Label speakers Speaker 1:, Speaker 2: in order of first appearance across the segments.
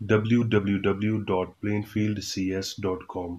Speaker 1: www.plainfieldcs.com।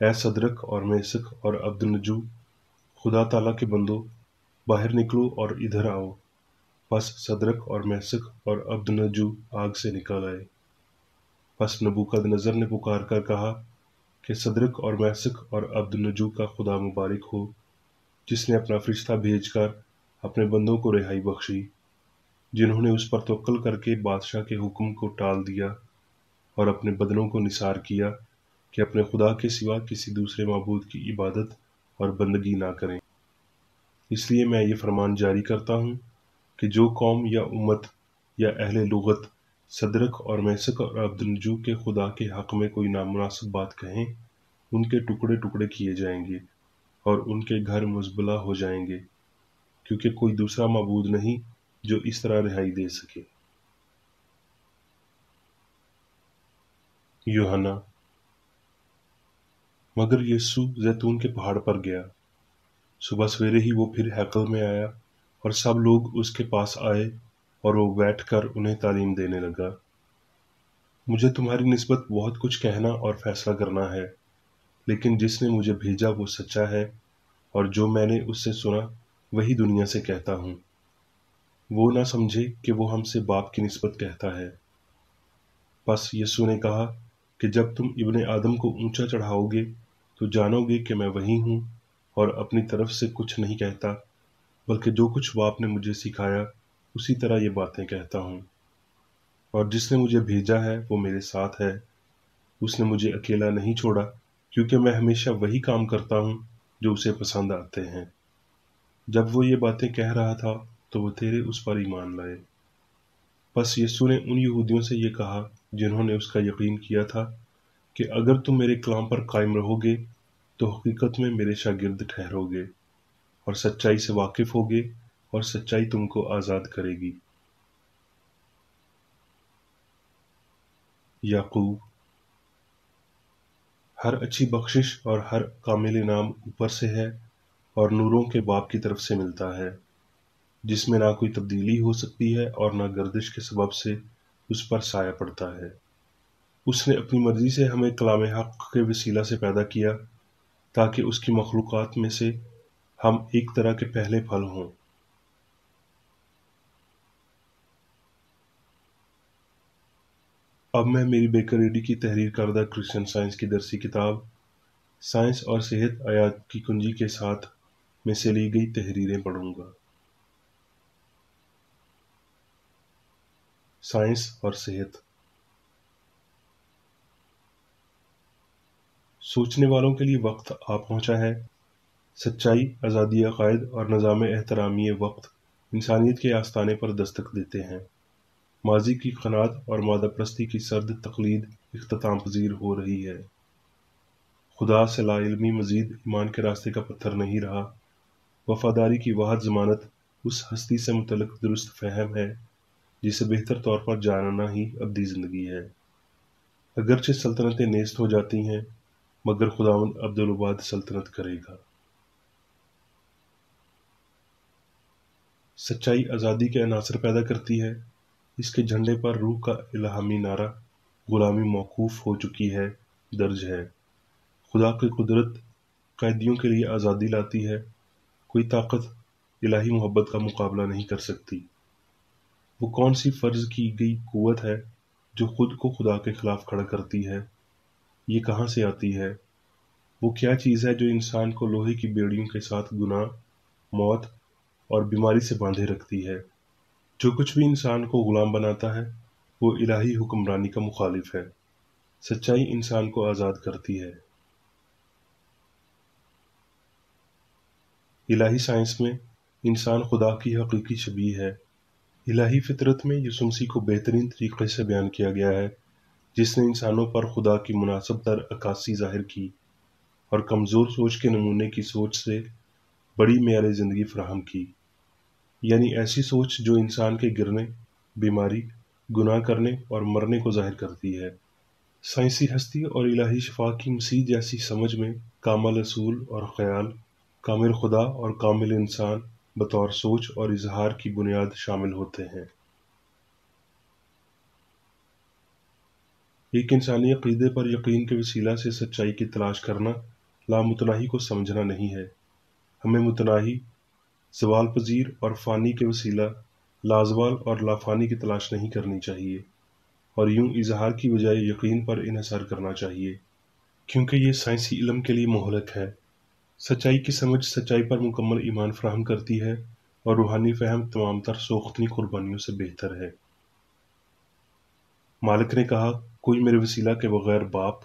Speaker 1: اے صدرک اور میسک اور عبدالنجو، خدا تعالیٰ کے بندو، باہر نکلو اور ادھر آؤ۔ پس صدرک اور میسک اور عبدالنجو آگ سے نکل آئے۔ پس نبوکدنضر نے پکار کر کہا کہ صدرک اور میسک اور عبدالنجو کا خدا مبارک ہو، جس نے اپنا فرشتہ بھیج کر اپنے بندوں کو رہائی بخشی، جنہوں نے اس پر توکل کر کے بادشاہ کے حکم کو ٹال دیا اور اپنے بدنوں کو نثار کیا کہ اپنے خدا کے سوا کسی دوسرے معبود کی عبادت اور بندگی نہ کریں۔ اس لیے میں یہ فرمان جاری کرتا ہوں کہ جو قوم یا امت یا اہل لغت صدرک اور میسک اور عبدالنجو کے خدا کے حق میں کوئی نامناسب بات کہیں، ان کے ٹکڑے ٹکڑے کیے جائیں گے اور ان کے گھر مزبلہ ہو جائیں گے، کیونکہ کوئی دوسرا معبود نہیں جو اس طرح رہائی دے سکے۔ یوحنا۔ مگر یسوع زیتون کے پہاڑ پر گیا۔ صبح سویرے ہی وہ پھر ہیکل میں آیا اور سب لوگ اس کے پاس آئے اور وہ بیٹھ کر انہیں تعلیم دینے لگا۔ مجھے تمہاری نسبت بہت کچھ کہنا اور فیصلہ کرنا ہے، لیکن جس نے مجھے بھیجا وہ سچا ہے، اور جو میں نے اس سے سنا وہی دنیا سے کہتا ہوں۔ وہ نہ سمجھے کہ وہ ہم سے باپ کی نسبت کہتا ہے۔ پس یسوع نے کہا کہ جب تم ابن آدم کو اونچا چڑھاؤ گے تو جانو گے کہ میں وہی ہوں اور اپنی طرف سے کچھ نہیں کہتا، بلکہ جو کچھ باپ نے مجھے سکھایا اسی طرح یہ باتیں کہتا ہوں۔ اور جس نے مجھے بھیجا ہے وہ میرے ساتھ ہے، اس نے مجھے اکیلا نہیں چھوڑا، کیونکہ میں ہمیشہ وہی کام کرتا ہوں جو اسے پسند آتے ہیں۔ جب وہ یہ باتیں کہہ رہا تھا تو وہ تیرے اس پر ایمان لائے۔ پس یسوع نے ان یہودیوں سے یہ کہا جنہوں نے اس کا یقین کیا تھا کہ اگر تم میرے کلام پر قائم رہو گے تو حقیقت میں میرے شاگرد ٹھہرو گے اور سچائی سے واقف ہوگے، اور سچائی تم کو آزاد کرے گی۔ یعقوب۔ ہر اچھی بخشش اور ہر کامل انعام اوپر سے ہے اور نوروں کے باپ کی طرف سے ملتا ہے، جس میں نہ کوئی تبدیلی ہو سکتی ہے اور نہ گردش کے سبب سے اس پر سایہ پڑتا ہے۔ اس نے اپنی مرضی سے ہمیں کلام حق کے وسیلہ سے پیدا کیا تاکہ اس کی مخلوقات میں سے ہم ایک طرح کے پہلے پھل ہوں۔ اب میں میری بیکر کی تحریر کردہ کرسچن سائنس کی درسی کتاب سائنس اور صحت آیات کی کنجی کے ساتھ میں سے لی گئی تحریریں پڑھوں گا۔ سائنس اور صحت۔ سوچنے والوں کے لیے وقت آ پہنچا ہے۔ سچائی، آزادی عقائد اور نظام احترامی وقت انسانیت کے آستانے پر دستک دیتے ہیں۔ ماضی کی قناعت اور مادہ پرستی کی سرد تقلید اختتام پذیر ہو رہی ہے۔ خدا سے لا علمی مزید ایمان کے راستے کا پتھر نہیں رہا۔ وفاداری کی واحد ضمانت اس ہستی سے متعلق درست فہم ہے جسے بہتر طور پر جاننا ہی ابدی زندگی ہے۔ اگرچہ سلطنتیں نیست ہو جاتی ہیں، مگر خداوند ابدالآباد سلطنت کرے گا۔ سچائی آزادی کے عناصر پیدا کرتی ہے۔ اس کے جھنڈے پر روح کا الہامی نعرہ غلامی موقوف ہو چکی ہے درج ہے۔ خدا کی قدرت قیدیوں کے لیے آزادی لاتی ہے۔ کوئی طاقت الہی محبت کا مقابلہ نہیں کر سکتی۔ وہ کون سی فرض کی گئی قوت ہے جو خود کو خدا کے خلاف کھڑا کرتی ہے؟ یہ کہاں سے آتی ہے؟ وہ کیا چیز ہے جو انسان کو لوہے کی بیڑیوں کے ساتھ گناہ، موت اور بیماری سے باندھے رکھتی ہے؟ جو کچھ بھی انسان کو غلام بناتا ہے وہ الہی حکمرانی کا مخالف ہے۔ سچائی انسان کو آزاد کرتی ہے۔ الہی سائنس میں انسان خدا کی حقیقی شبیہ ہے۔ الہی فطرت میں یسوع مسیح کو بہترین طریقے سے بیان کیا گیا ہے، جس نے انسانوں پر خدا کی مناسب تر عکاسی ظاہر کی اور کمزور سوچ کے نمونے کی سوچ سے بڑی معیار زندگی فراہم کی، یعنی ایسی سوچ جو انسان کے گرنے، بیماری، گناہ کرنے اور مرنے کو ظاہر کرتی ہے۔ سائنسی ہستی اور الہی شفا کی مسیح جیسی سمجھ میں کامل اصول اور خیال، کامل خدا اور کامل انسان بطور سوچ اور اظہار کی بنیاد شامل ہوتے ہیں۔ ایک انسانی عقیدے پر یقین کے وسیلہ سے سچائی کی تلاش کرنا لامتناہی کو سمجھنا نہیں ہے۔ ہمیں متناہی، زوال پذیر اور فانی کے وسیلہ لازوال اور لافانی کی تلاش نہیں کرنی چاہیے، اور یوں اظہار کی بجائے یقین پر انحصار کرنا چاہیے، کیونکہ یہ سائنسی علم کے لیے مہلک ہے۔ سچائی کی سمجھ سچائی پر مکمل ایمان فراہم کرتی ہے، اور روحانی فہم تمام تر سوختنی قربانیوں سے بہتر ہے۔ مالک نے کہا، کوئی میرے وسیلہ کے بغیر باپ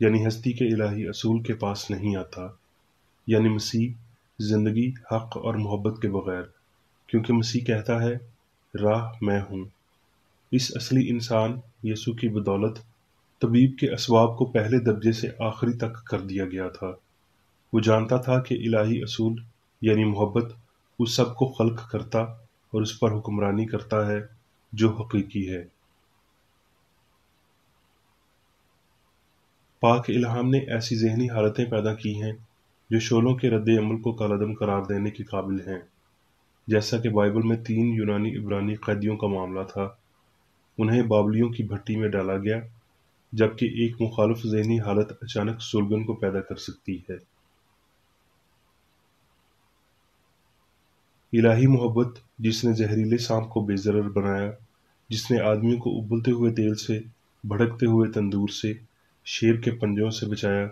Speaker 1: یعنی ہستی کے الہی اصول کے پاس نہیں آتا، یعنی مسیح، زندگی، حق اور محبت کے بغیر، کیونکہ مسیح کہتا ہے، راہ میں ہوں۔ اس اصلی انسان یسوع کی بدولت طبیب کے اسباب کو پہلے درجے سے آخری تک کر دیا گیا تھا۔ وہ جانتا تھا کہ الہی اصول یعنی محبت اس سب کو خلق کرتا اور اس پر حکمرانی کرتا ہے جو حقیقی ہے۔ پاک الہام نے ایسی ذہنی حالتیں پیدا کی ہیں جو شعلوں کے رد عمل کو کالعدم قرار دینے کے قابل ہیں، جیسا کہ بائبل میں 3 یونانی عبرانی قیدیوں کا معاملہ تھا۔ انہیں بابلیوں کی بھٹی میں ڈالا گیا، جبکہ ایک مخالف ذہنی حالت اچانک سلگن کو پیدا کر سکتی ہے۔ الہی محبت جس نے زہریلے سانپ کو بے ضرر بنایا، جس نے آدمیوں کو ابلتے ہوئے تیل سے، بھڑکتے ہوئے تندور سے، شیر کے پنجوں سے بچایا،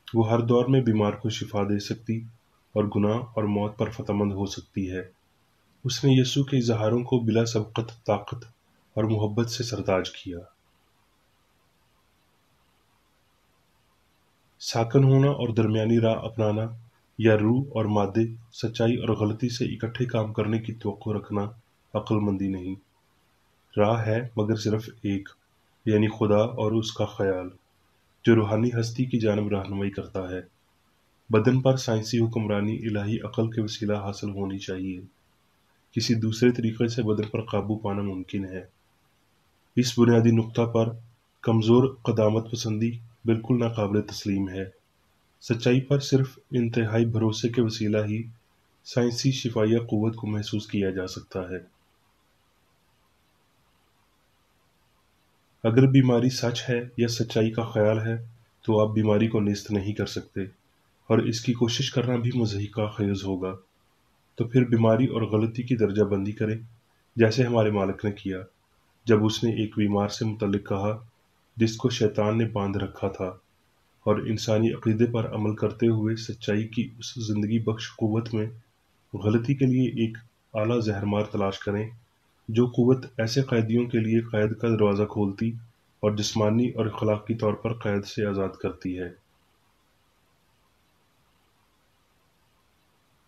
Speaker 1: وہ ہر دور میں بیمار کو شفا دے سکتی اور گناہ اور موت پر فتح مند ہو سکتی ہے۔ اس نے یسوع کے اظہاروں کو بلا سبقت طاقت اور محبت سے سرتاج کیا۔ ساکن ہونا اور درمیانی راہ اپنانا، یا روح اور مادے، سچائی اور غلطی سے اکٹھے کام کرنے کی توقع رکھنا عقل مندی نہیں۔ راہ ہے مگر صرف ایک، یعنی خدا اور اس کا خیال، جو روحانی ہستی کی جانب رہنمائی کرتا ہے۔ بدن پر سائنسی حکمرانی الہی عقل کے وسیلہ حاصل ہونی چاہیے۔ کسی دوسرے طریقے سے بدن پر قابو پانا ممکن ہے۔ اس بنیادی نقطہ پر کمزور قدامت پسندی بالکل ناقابل تسلیم ہے۔ سچائی پر صرف انتہائی بھروسے کے وسیلہ ہی سائنسی شفائیہ قوت کو محسوس کیا جا سکتا ہے۔ اگر بیماری سچ ہے یا سچائی کا خیال ہے تو آپ بیماری کو نیست نہیں کر سکتے، اور اس کی کوشش کرنا بھی مضحکہ خیز ہوگا۔ تو پھر بیماری اور غلطی کی درجہ بندی کریں، جیسے ہمارے مالک نے کیا، جب اس نے ایک بیمار سے متعلق کہا جس کو شیطان نے باندھ رکھا تھا، اور انسانی عقیدے پر عمل کرتے ہوئے سچائی کی اس زندگی بخش قوت میں غلطی کے لیے ایک اعلیٰ زہرمار تلاش کریں، جو قوت ایسے قیدیوں کے لیے قید کا دروازہ کھولتی اور جسمانی اور اخلاقی طور پر قید سے آزاد کرتی ہے۔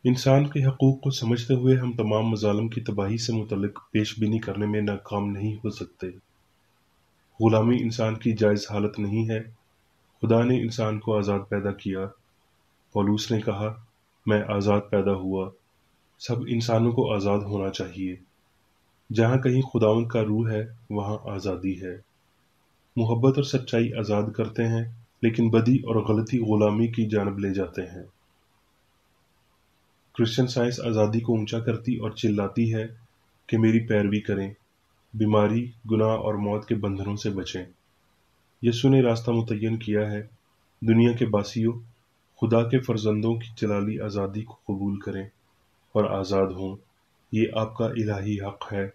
Speaker 1: انسان کے حقوق کو سمجھتے ہوئے ہم تمام مظالم کی تباہی سے متعلق پیش بینی کرنے میں ناکام نہیں ہو سکتے۔ غلامی انسان کی جائز حالت نہیں ہے۔ خدا نے انسان کو آزاد پیدا کیا۔ پولوس نے کہا، میں آزاد پیدا ہوا۔ سب انسانوں کو آزاد ہونا چاہیے۔ جہاں کہیں خداوند کا روح ہے وہاں آزادی ہے۔ محبت اور سچائی آزاد کرتے ہیں، لیکن بدی اور غلطی غلامی کی جانب لے جاتے ہیں۔ کرسچن سائنس آزادی کو اونچا کرتی اور چلاتی ہے کہ میری پیروی کریں، بیماری، گناہ اور موت کے بندھنوں سے بچیں۔ یسوع نے راستہ متعین کیا ہے۔ دنیا کے باسیوں، خدا کے فرزندوں کی جلالی آزادی کو قبول کریں اور آزاد ہوں۔ یہ آپ کا الہی حق ہے۔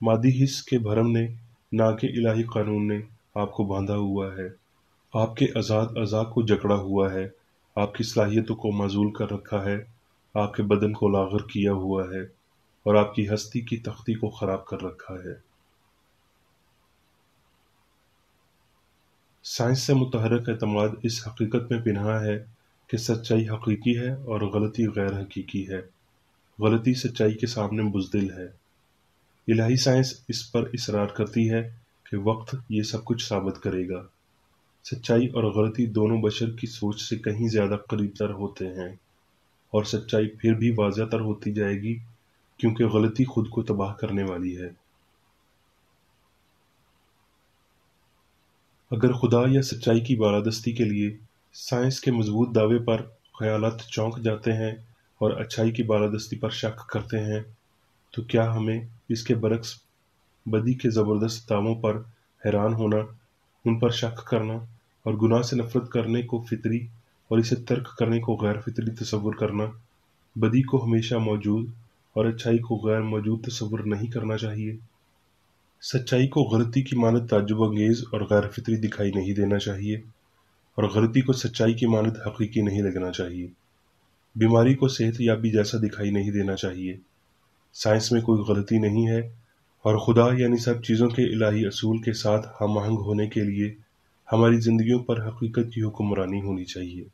Speaker 1: مادی حس کے بھرم نے، نہ کہ الہی قانون نے، آپ کو باندھا ہوا ہے۔ آپ کے آزاد اعضاء کو جکڑا ہوا ہے، آپ کی صلاحیتوں کو معزول کر رکھا ہے، آپ کے بدن کو لاغر کیا ہوا ہے، اور آپ کی ہستی کی تختی کو خراب کر رکھا ہے۔ سائنس سے متحرک اعتماد اس حقیقت میں پنہاں ہے کہ سچائی حقیقی ہے اور غلطی غیر حقیقی ہے۔ غلطی سچائی کے سامنے بزدل ہے۔ الہی سائنس اس پر اصرار کرتی ہے کہ وقت یہ سب کچھ ثابت کرے گا۔ سچائی اور غلطی دونوں بشر کی سوچ سے کہیں زیادہ قریب تر ہوتے ہیں، اور سچائی پھر بھی واضح تر ہوتی جائے گی کیونکہ غلطی خود کو تباہ کرنے والی ہے۔ اگر خدا یا سچائی کی بالادستی کے لیے سائنس کے مضبوط دعوے پر خیالات چونک جاتے ہیں اور اچھائی کی بالادستی پر شک کرتے ہیں، تو کیا ہمیں اس کے برعکس بدی کے زبردست دعووں پر حیران ہونا، ان پر شک کرنا اور گناہ سے نفرت کرنے کو فطری اور اسے ترک کرنے کو غیر فطری تصور کرنا، بدی کو ہمیشہ موجود اور اچھائی کو غیر موجود تصور نہیں کرنا چاہیے۔ سچائی کو غلطی کی مانند تعجب انگیز اور غیر فطری دکھائی نہیں دینا چاہیے، اور غلطی کو سچائی کی مانند حقیقی نہیں لگنا چاہیے۔ بیماری کو صحت یابی جیسا دکھائی نہیں دینا چاہیے۔ سائنس میں کوئی غلطی نہیں ہے، اور خدا یعنی سب چیزوں کے الہی اصول کے ساتھ ہم آہنگ ہونے کے لیے ہماری زندگیوں پر حقیقت کی حکمرانی ہونی چاہیے۔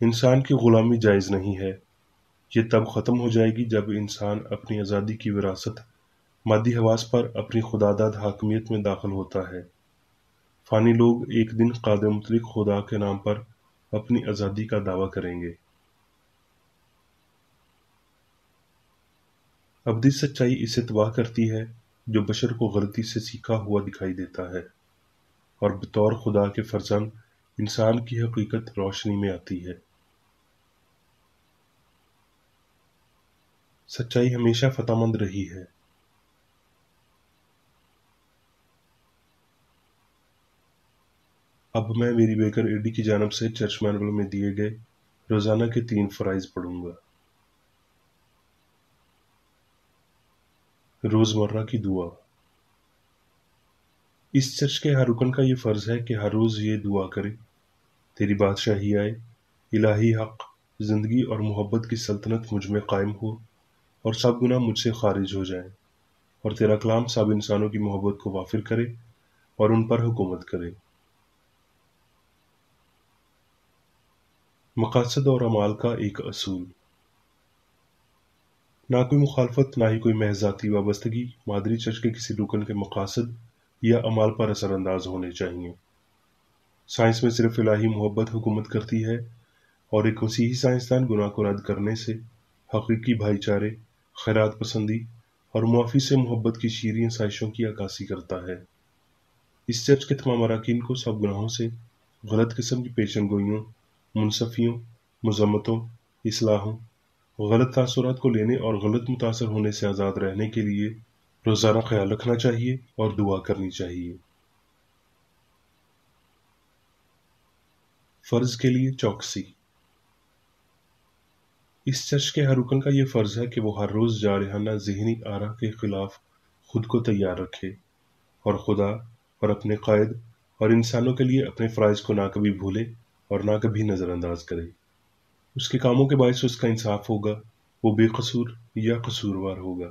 Speaker 1: انسان کی غلامی جائز نہیں ہے۔ یہ تب ختم ہو جائے گی جب انسان اپنی آزادی کی وراثت مادی حواس پر اپنی خداداد حاکمیت میں داخل ہوتا ہے۔ فانی لوگ ایک دن قادر مطلق خدا کے نام پر اپنی آزادی کا دعویٰ کریں گے۔ ابدی سچائی اسے تباہ کرتی ہے جو بشر کو غلطی سے سیکھا ہوا دکھائی دیتا ہے، اور بطور خدا کے فرزند انسان کی حقیقت روشنی میں آتی ہے۔ سچائی ہمیشہ فتح مند رہی ہے۔ اب میں میری بیکر ایڈی کی جانب سے چرچ مینول میں دیے گئے روزانہ کے 3 فرائض پڑھوں گا۔ روزمرہ کی دعا۔ اس چرچ کے ہر رکن کا یہ فرض ہے کہ ہر روز یہ دعا کرے: تیری بادشاہی آئے، الہی حق، زندگی اور محبت کی سلطنت مجھ میں قائم ہو، اور سب گناہ مجھ سے خارج ہو جائیں، اور تیرا کلام سب انسانوں کی محبت کو وافر کرے اور ان پر حکومت کرے۔ مقاصد اور اعمال کا ایک اصول۔ نہ کوئی مخالفت، نہ ہی کوئی محض ذاتی وابستگی مادری چرچ کے کسی رکن کے مقاصد یا اعمال پر اثر انداز ہونے چاہیے۔ سائنس میں صرف الہی محبت حکومت کرتی ہے، اور ایک مسیحی سائنسدان گناہ کو رد کرنے سے، حقیقی بھائی چارے، خیرات پسندی اور معافی سے محبت کی شیریں آسائشوں کی عکاسی کرتا ہے۔ اس چرچ کے تمام اراکین کو سب گناہوں سے، غلط قسم کی پیشن گوئیوں، منصفیوں، مذمتوں، اصلاحوں، غلط تاثرات کو لینے اور غلط متاثر ہونے سے آزاد رہنے کے لیے روزانہ خیال رکھنا چاہیے اور دعا کرنی چاہیے۔ فرض کے لیے چوکسی۔ اس چرچ کے ہر رکن کا یہ فرض ہے کہ وہ ہر روز جارحانہ ذہنی آرا کے خلاف خود کو تیار رکھے، اور خدا اور اپنے قائد اور انسانوں کے لیے اپنے فرائض کو نہ کبھی بھولے اور نہ کبھی نظر انداز کرے۔ اس کے کاموں کے باعث اس کا انصاف ہوگا، وہ بے قصور یا قصوروار ہوگا۔